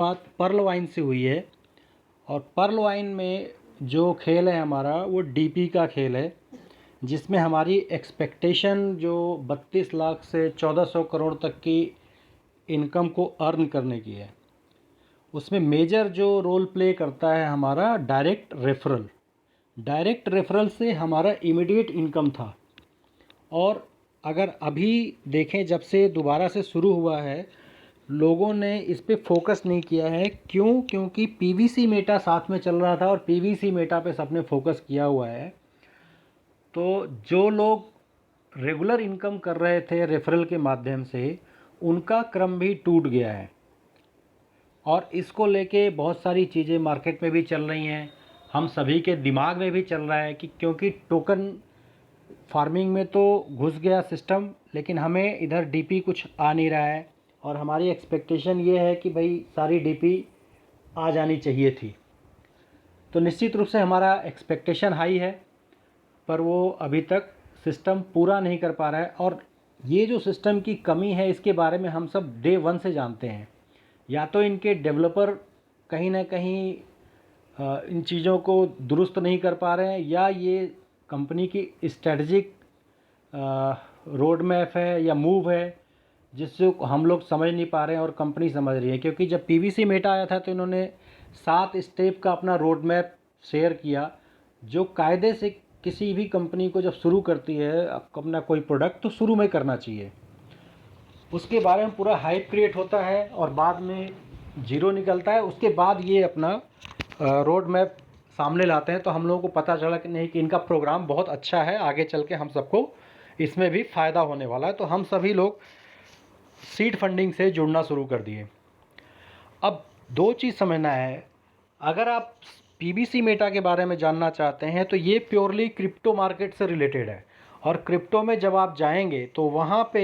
बात Perl wine से हुई है। और पर्ल वाइन में जो खेल है हमारा वो डीपी का खेल है, जिसमें हमारी एक्सपेक्टेशन जो 32 लाख से 1400 करोड़ तक की इनकम को अर्न करने की है। उसमें मेजर जो रोल प्ले करता है हमारा डायरेक्ट रेफरल से हमारा इमीडिएट इनकम था। और अगर अभी देखें, जब से दोबारा से शुरू हुआ है, लोगों ने इस पे फोकस नहीं किया है। क्यों? क्योंकि पीवीसी मेटा साथ में चल रहा था और पीवीसी मेटा पे सबने फोकस किया हुआ है। तो जो लोग रेगुलर इनकम कर रहे थे रेफरल के माध्यम से, उनका क्रम भी टूट गया है। और इसको लेके बहुत सारी चीज़ें मार्केट में भी चल रही हैं, हम सभी के दिमाग में भी चल रहा है कि क्योंकि टोकन फार्मिंग में तो घुस गया सिस्टम, लेकिन हमें इधर डीपी कुछ आ नहीं रहा है। और हमारी एक्सपेक्टेशन ये है कि भाई सारी डीपी आ जानी चाहिए थी। तो निश्चित रूप से हमारा एक्सपेक्टेशन हाई है, पर वो अभी तक सिस्टम पूरा नहीं कर पा रहा है। और ये जो सिस्टम की कमी है, इसके बारे में हम सब डे वन से जानते हैं। या तो इनके डेवलपर कहीं ना कहीं इन चीज़ों को दुरुस्त नहीं कर पा रहे हैं, या ये कंपनी की स्ट्रेटजिक रोड मैप है या मूव है, जिससे हम लोग समझ नहीं पा रहे हैं और कंपनी समझ रही है। क्योंकि जब पीवीसी मेटा आया था तो इन्होंने 7 स्टेप का अपना रोड मैप शेयर किया, जो कायदे से किसी भी कंपनी को जब शुरू करती है अपना कोई प्रोडक्ट, तो शुरू में करना चाहिए। उसके बारे में पूरा हाइप क्रिएट होता है और बाद में जीरो निकलता है। उसके बाद ये अपना रोड मैप सामने लाते हैं, तो हम लोगों को पता चला कि नहीं, कि इनका प्रोग्राम बहुत अच्छा है, आगे चल के हम सबको इसमें भी फ़ायदा होने वाला है। तो हम सभी लोग सीड फंडिंग से जुड़ना शुरू कर दिए। अब दो चीज़ समझना है। अगर आप पीबीसी मेटा के बारे में जानना चाहते हैं तो ये प्योरली क्रिप्टो मार्केट से रिलेटेड है। और क्रिप्टो में जब आप जाएंगे तो वहाँ पे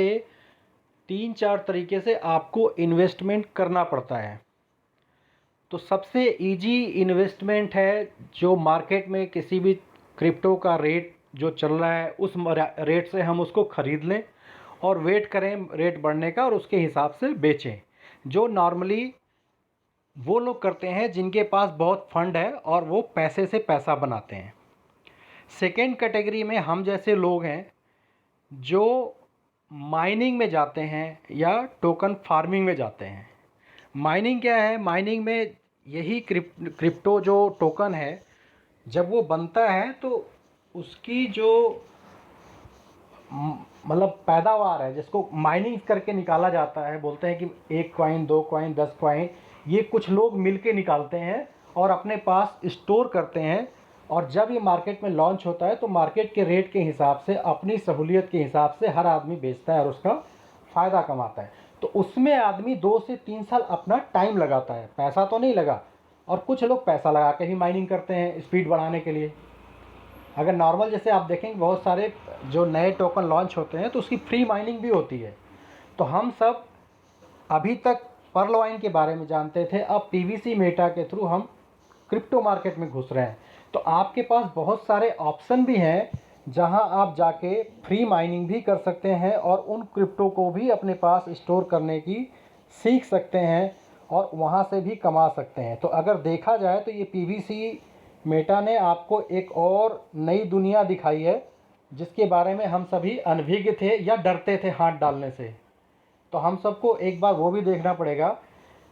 3-4 तरीके से आपको इन्वेस्टमेंट करना पड़ता है। तो सबसे इजी इन्वेस्टमेंट है जो मार्केट में किसी भी क्रिप्टो का रेट जो चल रहा है, उस रेट से हम उसको ख़रीद लें और वेट करें रेट बढ़ने का और उसके हिसाब से बेचें। जो नॉर्मली वो लोग करते हैं जिनके पास बहुत फंड है और वो पैसे से पैसा बनाते हैं। सेकेंड कैटेगरी में हम जैसे लोग हैं जो माइनिंग में जाते हैं या टोकन फार्मिंग में जाते हैं। माइनिंग क्या है? माइनिंग में यही क्रिप्टो जो टोकन है, जब वो बनता है तो उसकी जो मतलब पैदावार है, जिसको माइनिंग करके निकाला जाता है, बोलते हैं कि 1 कॉइन, 2 कॉइन, 10 कॉइन, ये कुछ लोग मिलके निकालते हैं और अपने पास स्टोर करते हैं। और जब ये मार्केट में लॉन्च होता है तो मार्केट के रेट के हिसाब से, अपनी सहूलियत के हिसाब से हर आदमी बेचता है और उसका फ़ायदा कमाता है। तो उसमें आदमी 2 से 3 साल अपना टाइम लगाता है, पैसा तो नहीं लगा। और कुछ लोग पैसा लगा के भी माइनिंग करते हैं स्पीड बढ़ाने के लिए। अगर नॉर्मल जैसे आप देखेंगे बहुत सारे जो नए टोकन लॉन्च होते हैं तो उसकी फ्री माइनिंग भी होती है। तो हम सब अभी तक पर्ल वाइन के बारे में जानते थे, अब पीवीसी मेटा के थ्रू हम क्रिप्टो मार्केट में घुस रहे हैं। तो आपके पास बहुत सारे ऑप्शन भी हैं जहां आप जाके फ्री माइनिंग भी कर सकते हैं और उन क्रिप्टो को भी अपने पास स्टोर करने की सीख सकते हैं और वहां से भी कमा सकते हैं। तो अगर देखा जाए तो ये पीवीसी मेटा ने आपको एक और नई दुनिया दिखाई है, जिसके बारे में हम सभी अनभिज्ञ थे या डरते थे हाथ डालने से। तो हम सबको एक बार वो भी देखना पड़ेगा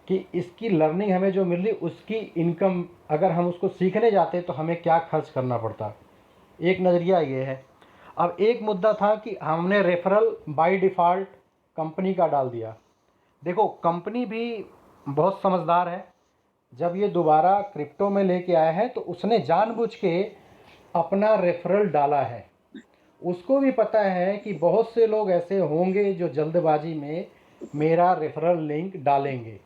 कि इसकी लर्निंग हमें जो मिल रही, उसकी इनकम अगर हम उसको सीखने जाते तो हमें क्या खर्च करना पड़ता। एक नज़रिया ये है। अब एक मुद्दा था कि हमने रेफरल बाय डिफ़ॉल्ट कंपनी का डाल दिया। देखो, कंपनी भी बहुत समझदार है। जब ये दोबारा क्रिप्टो में लेके आया है तो उसने जानबूझ के अपना रेफरल डाला है। उसको भी पता है कि बहुत से लोग ऐसे होंगे जो जल्दबाजी में मेरा रेफरल लिंक डालेंगे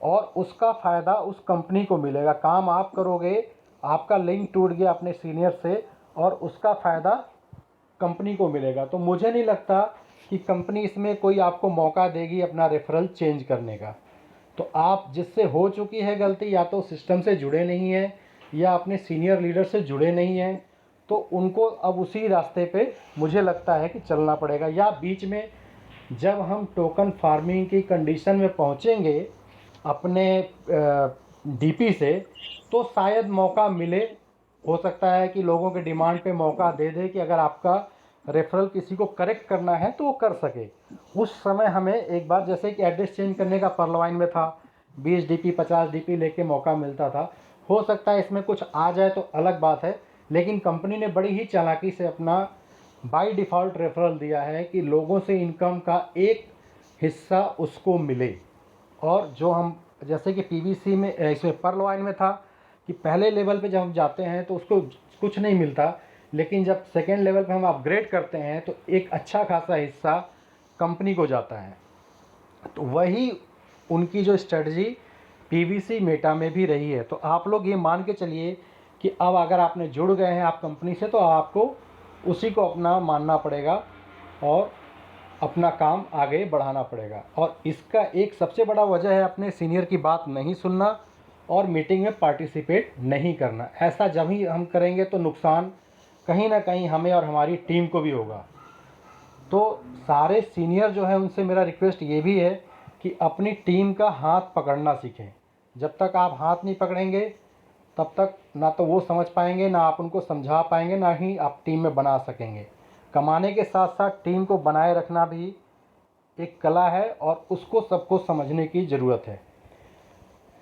और उसका फ़ायदा उस कंपनी को मिलेगा। काम आप करोगे, आपका लिंक टूट गया अपने सीनियर से और उसका फ़ायदा कंपनी को मिलेगा। तो मुझे नहीं लगता कि कंपनी इसमें कोई आपको मौका देगी अपना रेफरल चेंज करने का। तो आप जिससे हो चुकी है गलती, या तो सिस्टम से जुड़े नहीं हैं या अपने सीनियर लीडर से जुड़े नहीं हैं, तो उनको अब उसी रास्ते पे मुझे लगता है कि चलना पड़ेगा। या बीच में जब हम टोकन फार्मिंग की कंडीशन में पहुंचेंगे, अपने डीपी से, तो शायद मौका मिले। हो सकता है कि लोगों के डिमांड पे मौका दे दे कि अगर आपका रेफरल किसी को करेक्ट करना है तो वो कर सके। उस समय हमें एक बार जैसे कि एड्रेस चेंज करने का परलवाइन में था, 20 डीपी 50 डीपी लेके मौका मिलता था। हो सकता है इसमें कुछ आ जाए तो अलग बात है, लेकिन कंपनी ने बड़ी ही चालाकी से अपना बाय डिफ़ॉल्ट रेफरल दिया है कि लोगों से इनकम का एक हिस्सा उसको मिले। और जो हम जैसे कि पीवीसी में इसमें परलवाइन में था कि पहले लेवल पे जब हम जाते हैं तो उसको कुछ नहीं मिलता, लेकिन जब सेकेंड लेवल पे हम अपग्रेड करते हैं तो एक अच्छा खासा हिस्सा कंपनी को जाता है। तो वही उनकी जो स्ट्रेटजी पीवीसी मेटा में भी रही है। तो आप लोग ये मान के चलिए कि अब अगर आपने जुड़ गए हैं आप कंपनी से, तो आपको उसी को अपना मानना पड़ेगा और अपना काम आगे बढ़ाना पड़ेगा। और इसका एक सबसे बड़ा वजह है अपने सीनियर की बात नहीं सुनना और मीटिंग में पार्टिसिपेट नहीं करना। ऐसा जब ही हम करेंगे तो नुकसान कहीं ना कहीं हमें और हमारी टीम को भी होगा। तो सारे सीनियर जो है उनसे मेरा रिक्वेस्ट ये भी है कि अपनी टीम का हाथ पकड़ना सीखें। जब तक आप हाथ नहीं पकड़ेंगे तब तक ना तो वो समझ पाएंगे, ना आप उनको समझा पाएंगे, ना ही आप टीम में बना सकेंगे। कमाने के साथ साथ टीम को बनाए रखना भी एक कला है और उसको सबको समझने की ज़रूरत है।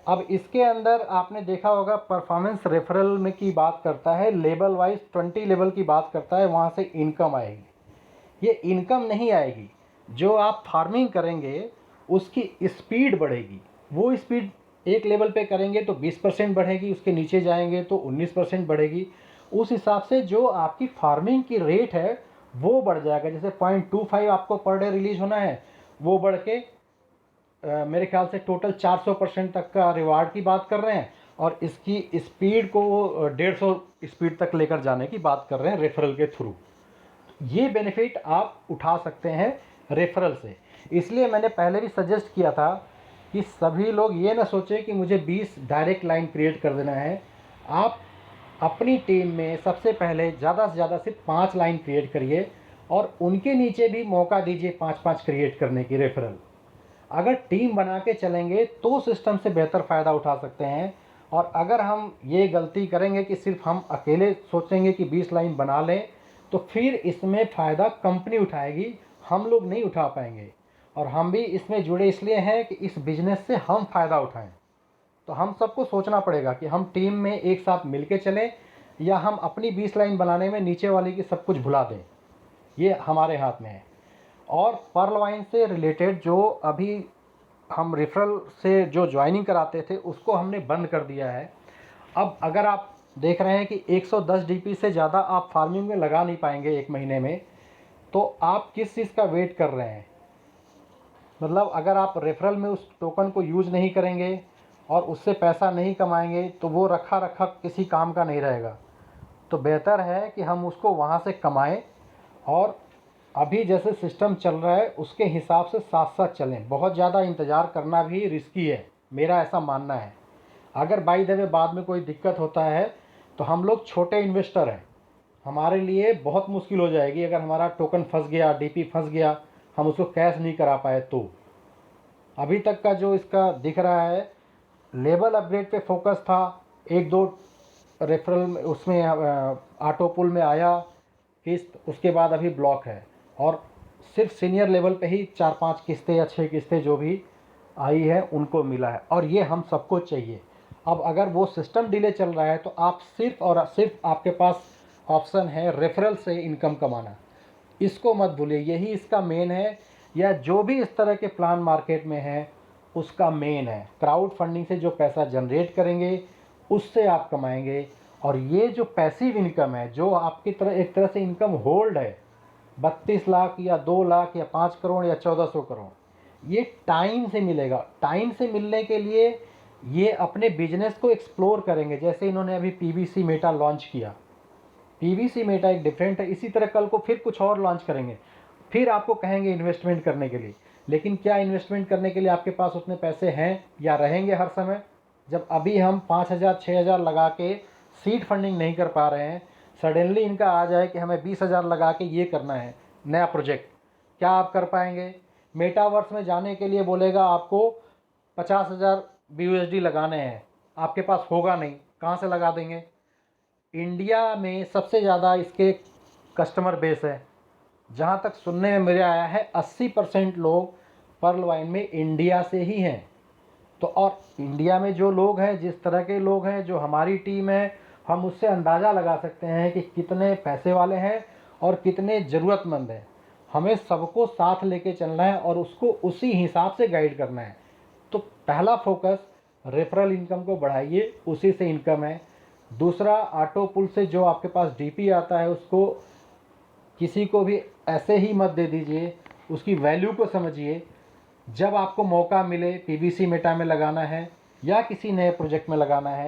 अब इसके अंदर आपने देखा होगा परफॉर्मेंस रेफरल में की बात करता है, लेवल वाइज 20 लेवल की बात करता है, वहाँ से इनकम आएगी। ये इनकम नहीं आएगी, जो आप फार्मिंग करेंगे उसकी स्पीड बढ़ेगी। वो स्पीड एक लेवल पे करेंगे तो 20% बढ़ेगी, उसके नीचे जाएंगे तो 19% बढ़ेगी। उस हिसाब से जो आपकी फार्मिंग की रेट है वो बढ़ जाएगा। जैसे 0.25 आपको पर डे रिलीज होना है, वो बढ़ के मेरे ख्याल से टोटल 400% तक का रिवार्ड की बात कर रहे हैं, और इसकी स्पीड को 150 स्पीड तक लेकर जाने की बात कर रहे हैं रेफरल के थ्रू। ये बेनिफिट आप उठा सकते हैं रेफरल से। इसलिए मैंने पहले भी सजेस्ट किया था कि सभी लोग ये ना सोचें कि मुझे 20 डायरेक्ट लाइन क्रिएट कर देना है। आप अपनी टीम में सबसे पहले ज़्यादा से ज़्यादा सिर्फ 5 लाइन क्रिएट करिए और उनके नीचे भी मौका दीजिए 5-5 क्रिएट करने की रेफरल। अगर टीम बना के चलेंगे तो सिस्टम से बेहतर फ़ायदा उठा सकते हैं। और अगर हम ये गलती करेंगे कि सिर्फ हम अकेले सोचेंगे कि 20 लाइन बना लें, तो फिर इसमें फ़ायदा कंपनी उठाएगी, हम लोग नहीं उठा पाएंगे। और हम भी इसमें जुड़े इसलिए हैं कि इस बिज़नेस से हम फ़ायदा उठाएं। तो हम सबको सोचना पड़ेगा कि हम टीम में एक साथ मिल के चलें या हम अपनी 20 लाइन बनाने में नीचे वाले की सब कुछ भुला दें। ये हमारे हाथ में है। और परलवाइन से रिलेटेड जो अभी हम रेफरल से जो ज्वाइनिंग कराते थे उसको हमने बंद कर दिया है। अब अगर आप देख रहे हैं कि 110 डीपी से ज़्यादा आप फार्मिंग में लगा नहीं पाएंगे एक महीने में, तो आप किस चीज़ का वेट कर रहे हैं? मतलब अगर आप रेफरल में उस टोकन को यूज़ नहीं करेंगे और उससे पैसा नहीं कमाएंगे तो वो रखा रखा किसी काम का नहीं रहेगा। तो बेहतर है कि हम उसको वहाँ से कमाएं और अभी जैसे सिस्टम चल रहा है उसके हिसाब से साथ साथ चलें। बहुत ज़्यादा इंतज़ार करना भी रिस्की है, मेरा ऐसा मानना है। अगर बाय द वे बाद में कोई दिक्कत होता है तो हम लोग छोटे इन्वेस्टर हैं, हमारे लिए बहुत मुश्किल हो जाएगी। अगर हमारा टोकन फंस गया, डीपी फंस गया, हम उसको कैश नहीं करा पाए तो। अभी तक का जो इसका दिख रहा है, लेवल अपग्रेड पे फोकस था, 1-2 रेफरल में उसमें ऑटो पुल में आया किस्त, उसके बाद अभी ब्लॉक है। और सिर्फ सीनियर लेवल पे ही 4-5 किस्तें या 6 किस्तें जो भी आई है उनको मिला है, और ये हम सबको चाहिए। अब अगर वो सिस्टम डिले चल रहा है तो आप सिर्फ और सिर्फ आपके पास ऑप्शन है रेफरल से इनकम कमाना। इसको मत भूलिए, यही इसका मेन है। या जो भी इस तरह के प्लान मार्केट में है उसका मेन है। क्राउड फंडिंग से जो पैसा जनरेट करेंगे उससे आप कमाएंगे। और ये जो पैसिव इनकम है, जो आपकी तरह एक तरह से इनकम होल्ड है, 32 लाख या 2 लाख या 5 करोड़ या 1400 करोड़, ये टाइम से मिलेगा। टाइम से मिलने के लिए ये अपने बिजनेस को एक्सप्लोर करेंगे। जैसे इन्होंने अभी पीवीसी मेटा लॉन्च किया, पीवीसी मेटा एक डिफरेंट है, इसी तरह कल को फिर कुछ और लॉन्च करेंगे, फिर आपको कहेंगे इन्वेस्टमेंट करने के लिए। लेकिन क्या इन्वेस्टमेंट करने के लिए आपके पास उतने पैसे हैं या रहेंगे हर समय? जब अभी हम 5,000 6,000 लगा के सीड फंडिंग नहीं कर पा रहे हैं, सडनली इनका आ जाए कि हमें 20,000 लगा के ये करना है नया प्रोजेक्ट, क्या आप कर पाएंगे? मेटावर्स में जाने के लिए बोलेगा आपको 50,000 BUSD लगाने हैं, आपके पास होगा नहीं, कहाँ से लगा देंगे? इंडिया में सबसे ज़्यादा इसके कस्टमर बेस है। जहाँ तक सुनने में मेरे आया है 80% लोग पर्ल वाइन में इंडिया से ही हैं। तो और इंडिया में जो लोग हैं, जिस तरह के लोग हैं, जो हमारी टीम है, हम उससे अंदाज़ा लगा सकते हैं कि कितने पैसे वाले हैं और कितने ज़रूरतमंद हैं। हमें सबको साथ लेके चलना है और उसको उसी हिसाब से गाइड करना है। तो पहला फोकस रेफरल इनकम को बढ़ाइए, उसी से इनकम है। दूसरा, ऑटो पुल से जो आपके पास DP आता है उसको किसी को भी ऐसे ही मत दे दीजिए, उसकी वैल्यू को समझिए। जब आपको मौका मिले PVC मेटा में लगाना है या किसी नए प्रोजेक्ट में लगाना है,